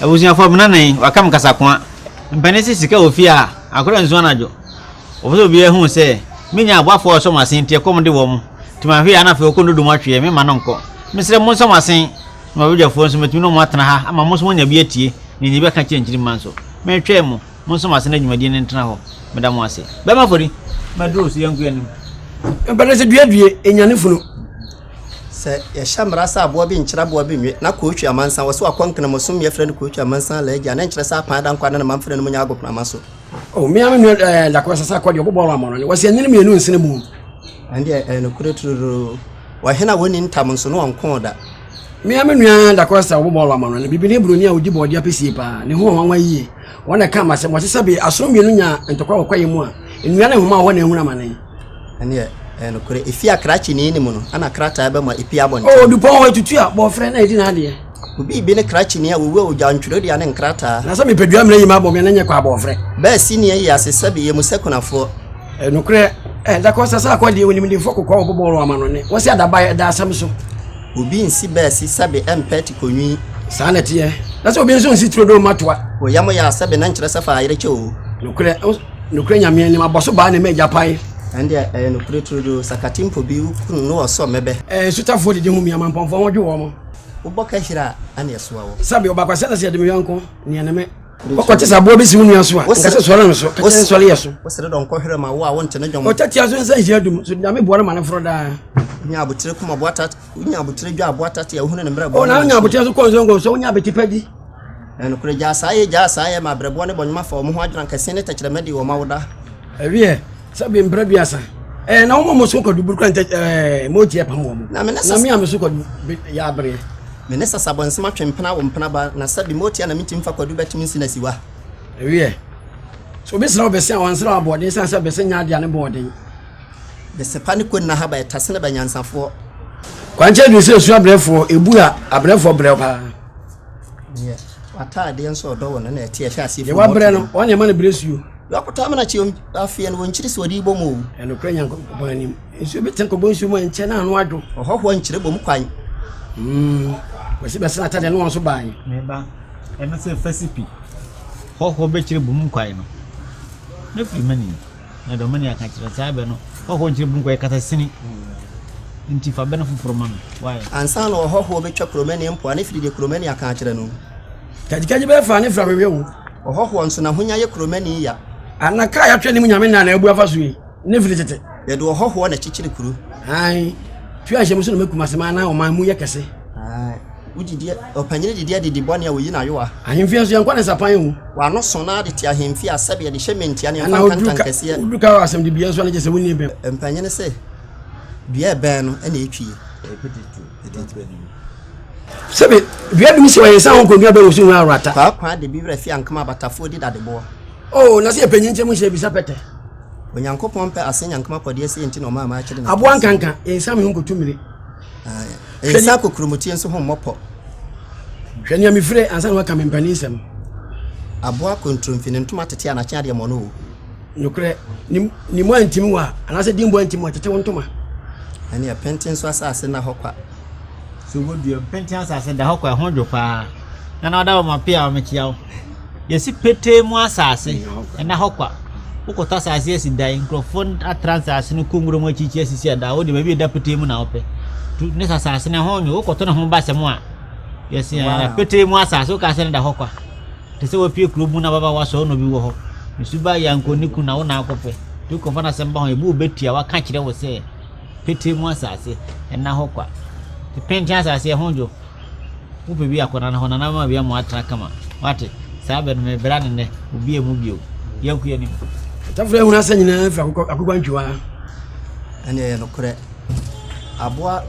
abusuafo mnanan wakam kasakwa mpanisi sika ofia akora nzo anajo oboso bi ehun se minya aboafo so masen tie komde wo mu timahwe anafe okondo matwe me manonko mesre mo so masen ma bejafo nso metumi no matena ha ama mo so nya bi atie ni ni be ka chenchiri manso me twa mu mo so masen adwumadi ne ntena ho meda mo ase Berma Ofori madros yanku yanim mpanisi duadue enyane funu se ya shamra sa abo bi nkyira abo bi nwe na ko twa mansan wo so akwankana mo so me frɛ ko twa mansan la agya na nkyira sa pan dan kwana na man frɛ no mo nya agopna maso oh me am no la ko sa ko de obo bolo amano wo se nyine me no nsene mu ande no kureturu wa hena woni ntam nso no onko da me am no la ko sa obo bolo amano bibini broni a ogi bodi apesi pa ne ho wanwa yie wona ka ma se mo se sabe aso me no nya ntokwa kwaye mu a enua na homa ho na ehuna manan ande no kure ifi akrachi ni ni mu no ana krata aba ma ipi abon oh dupon wa tutu a bo frɛ na edi na de obi bi ne krachi ni a wewe o jantwuro dia ne nkrata na so me pedua mra yima bo me na nya kwa bo frɛ ba si ni yi asesa bi ye mu sekunafo no kure da ko sa ko de woni mi foko ko bobolo amano ne wo se adaba da asam so obi nsi ba si sabe empeti konwi sa na tie na so obi nso nsi turo do matoa o yamo ya sabe na nkyere safa ayere che o no kure nyame ni maboso ba ne meja pai ande no kure turo sakatimpo bi kunu no so mebe sutafo de hu mi amampomfo ho dwe wo mo uboka hira ane yesoa wo sabe oba kwase na se de mi yanko ni aneme okote sabo bi si mu nua so a ngase so ran so kete so le yeso wo sere don ko hira ma wo a won tene dwom o tati aso nsa hia dum so nyame bo na ma na fro da nya abotire kuma boata nya abotire dwa aboata te ehunu ne mra bo o na nya abotire so ko zongo so nya beti padi no kure ja saye ma brebo ne bonma fa mo ho adran kase ne takire medi wo ma woda ewie sabe mbra biasa na wo mo so ko du burkan mo tie pa mo na me am so ko ya bre me ne sasa bonse ma twempena wo mpena ba na sabe mo tie na mitim fa kwadu betimi nsi na siwa ewie so be sra obese an sra abode sansa be senya dia ne bode be sepa ne ko na ha ba etase ne banyansafo kwanche du se su abrefo ebu a abrefo bre pa ata de enso do wona na etie hwe asifo ye wa bre no wona ma na bre su yakota mana chi afie no nkyiri se odi bomo eno krenya ko bani nsu be tenko bo nsu mo nche na anu ado ohoho nkyire bom kwan wasi be sana tade no won so ban me ba eno se fasipi hoho be kyire bom kwan no na fi mani na do mani aka kyire sa be no hoho nkyire bom kwan kata sini nti fa be no foforo man why ansa no hoho be twa kromani mpo ana firi de kromani aka kyire no kaji be fa ne fra be wo ohoho nso na honya ye kromani ya anaka ya twa ni munyame na na ebu afaso yi ne fili tete ye do hoho na chichiri kuru ai twa hye muso no makuma sema na o man mu ye kese ai udidi opanyere didi bone a woyi na yowa ahemfia so yankwa ne sapan hu wa no so na de ti ahemfia sabe de hyementia ne mfa kantan kese uduka wa asem de bia so na je se woni be empanyere se bia ben no na etwie sabe bia dum se wa yesa ho konua be wo so hu arata kwa de bi refia nkama batafo di dadebo oh na se epenyinche mu hye bisa pete onyankopon pe asenya nkama kode ese enti no ma ma akire na abo ankanka esa me hu kotumire esa kokrumuti enso ho mopo hwani am frɛ ansa na ka me mpani nsɛm abo akontromfine ntoma tete ana kya de mo no nokre ni mo antimi wa anase dimbo antimi wa tete wontoma ani ya penten so asase na hokwa so wodu penten asase da hokwa ho dwo pa na oda ma Appiah o mekiawo yesi pete mu asase na hokwa ukota asase esi dai microphone atransase no kongro mu chichi asisi ada wo de ba bi da pete mu na ope tu ne asase na ho nyo ukoto na ho ba semu a yesi na pete mu asase uka ase da hokwa te se wo pie club na baba waso no bi wo ho misuba yanko niku na wo na akope tu ko fana semba ho ebu betia wa ka kire wo se pete mu asase na hokwa te pente asase ho nyo wo be bi akona na ho na ma bia mu atra kama wate sabe no me brane ne ubie mu bio yanku ya ni tafre hu na sanyina fra akokwa ntwa ane no kore aboa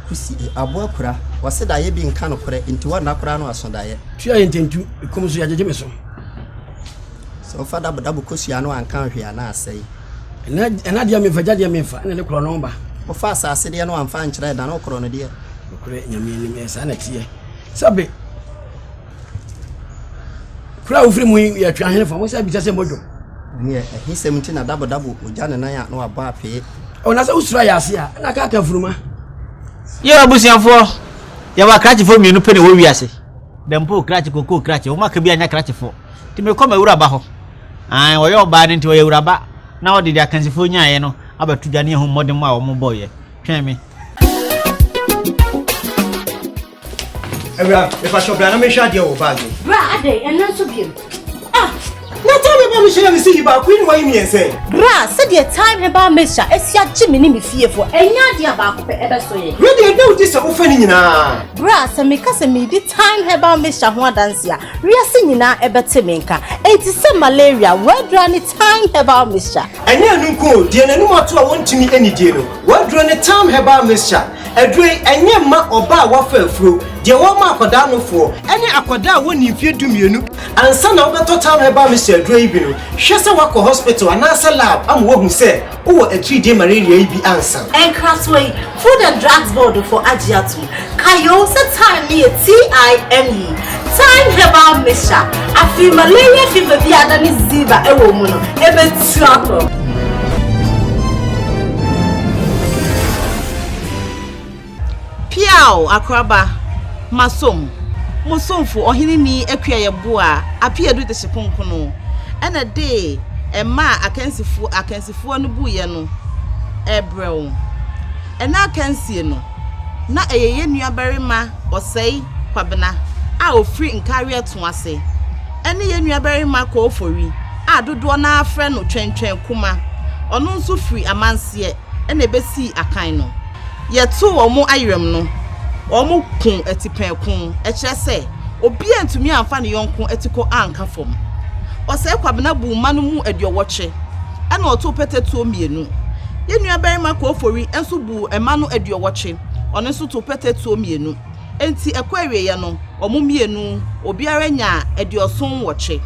kusi aboa kura wase da ye bi nka no kore nti wa na kura no aso da ye tua ye ntentu komso ya jeje meso so fada bodabu kosia no anka hwe ana asai ena dia me faja dia me fa ene kro no ba o fa asase dia no amfa nkyere da no kro no dia kore nyame ni me sa na tie sabe kura ofri mu ya twa hene fa mo sa bi tase mojo ne he 17 na dabu oja ne nan ya no aba ape o na sa usura ya ase a na ka ka furuma ye abusianfo ya wa krachi fo mienu pe ne wo wiase dempo krachi koko krachi o maka bi anya krachi fo ti me koma ewuraba ho an wo yo ba ne nti wo ewuraba na wo de dia kansifo nyaaye no abatu dwane ho modem a wo mo boye twen me Ewura if I shop na me hwa de wo bag Bra ade ena so biem na tell me about me see ba queen why me say Bra said the time about Mesha esia gimi ni me fie fo enya dia ba ko pe ebe so ye we dey do this o fa ni nyina Bra se me ka se me di time about Mesha ho adanse a wiase nyina ebe te me nka enti se malaria wedra ni time about Mesha enya nu ko die nanu ato a wontimi ani die no wedra ni time about Mesha edwe enye ma oba a wafa afuro de wo ma akoda no fo ene akoda woni fie dumienu ansa na obeto time about Mesha edwe ibi no hwese wako hospital anasa lab am wo hu se wo a 3 day malaria ibi ansa and Crossway Food and Drugs Board for Ajiatu kayo se time ni TIME time about Mesha afi malaria fever bi adani ziba ewo mu no ebe tiako Piao akraba masom musomfo ohini ni Ebebuo a Appiah do de seponkono ena de ema akansifo no buye no ebrew ena akansie no na eyeye nuabarima osei kwabena a ofri nkare to ase ene ye nuabarima ko Ofori a dodo na afre no twentwen kuma ono nso fri amanse ena ebesi akan no yeto omo ayrem no omo kun etipenkun e kire se obi antumi amfa ne yonkun etiko anka fom osei kwabena bu manu mu aduowoche ena oto petetuo mienu ye nuabarima ko Ofori enso bu emanu aduowoche ono nso to petetuo mienu enti ekwawie ye no omo mienu obiara nya aduoson woche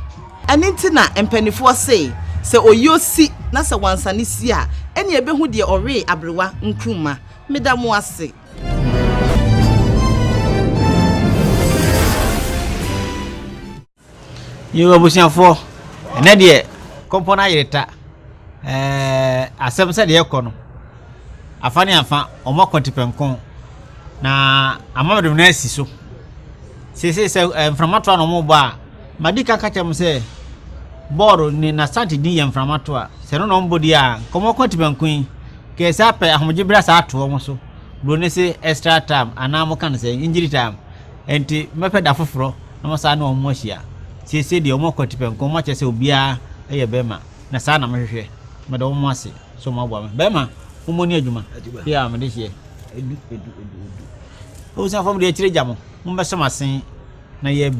eni ntina empanifo se oyosi na se wansane si a eni ebehu de ore abrewa nkruma medamu ase yo abusiafo ene de kompona yireta asem se de ekono afane afa omo kontipenkon na amamedum na asi so se mframato no mo ba madika kachem se boro ni na Asante di ye mframato a se no mbodi a komo kontipenkon ke se apɛ ahomjibra sa ato mo so bro ne se extra time ana mo kan se injury time enti mepe da foforo na mo sa na o mo hia se de o mo kontipenkon mo che se obia eye Berma na sa na mehwehwe me da o mo ase so mo abo me Berma mo moni adwuma ya me de hie edu o sa fam de chire jamo mo be so masen na ye